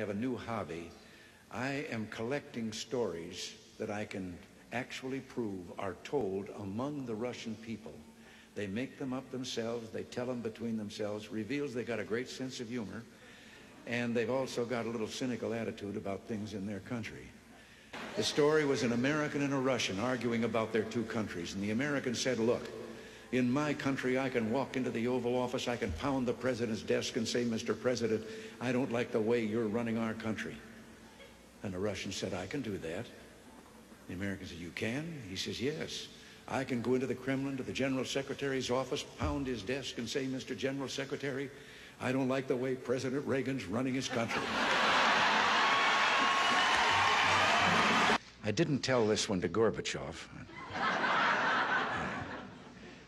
have a new hobby. I am collecting stories that I can actually prove are told among the Russian people. They make them up themselves, they tell them between themselves, reveals they got a great sense of humor, and they've also got a little cynical attitude about things in their country. The story was an American and a Russian arguing about their two countries, and the American said, look, in my country I can walk into the Oval Office, I can pound the president's desk and say, Mr. President, I don't like the way you're running our country. And the Russian said, I can do that. The American said, you can? He says, yes. I can go into the Kremlin to the General Secretary's office, pound his desk and say, Mr. General Secretary, I don't like the way President Reagan's running his country. I didn't tell this one to Gorbachev.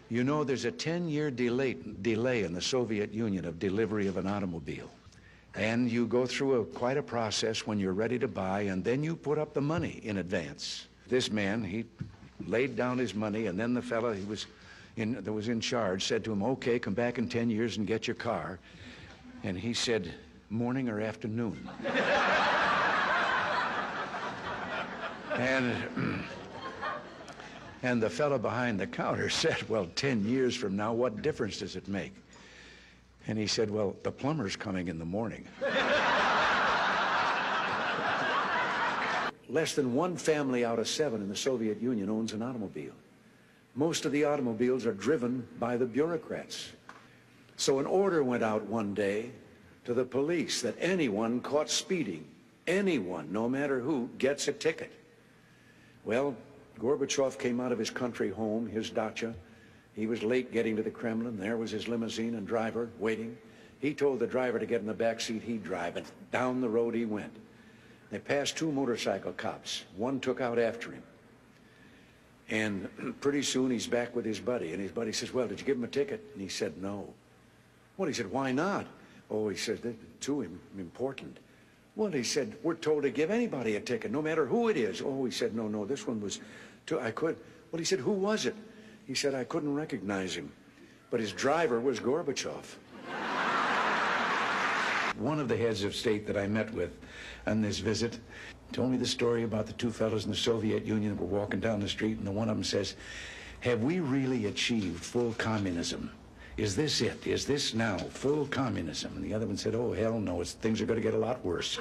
You know, there's a 10-year delay in the Soviet Union of delivery of an automobile. And you go through quite a process when you're ready to buy, and then you put up the money in advance. This man, he laid down his money, and then the fellow that was in charge said to him, okay, come back in 10 years and get your car. And he said, morning or afternoon? And the fellow behind the counter said, well, 10 years from now, what difference does it make? And he said, well, the plumber's coming in the morning. Less than one family out of 7 in the Soviet Union owns an automobile. Most of the automobiles are driven by the bureaucrats. So an order went out one day to the police that anyone caught speeding, anyone, no matter who, gets a ticket. Well, Gorbachev came out of his country home, his dacha. He was late getting to the Kremlin. There was his limousine and driver waiting. He told the driver to get in the back seat, he'd drive, and down the road he went. They passed 2 motorcycle cops. One took out after him. And pretty soon he's back with his buddy, and his buddy says, well, did you give him a ticket? And he said, no. Well, he said, why not? Oh, he said, they're too important. Well, he said, we're told to give anybody a ticket, no matter who it is. Oh, he said, no, this one was too, I could. Well, he said, who was it? He said, I couldn't recognize him, but his driver was Gorbachev. One of the heads of state that I met with on this visit told me the story about the 2 fellows in the Soviet Union that were walking down the street, and the one of them says, have we really achieved full communism? Is this it? Is this now full communism? And the other one said, oh, hell no, things are going to get a lot worse.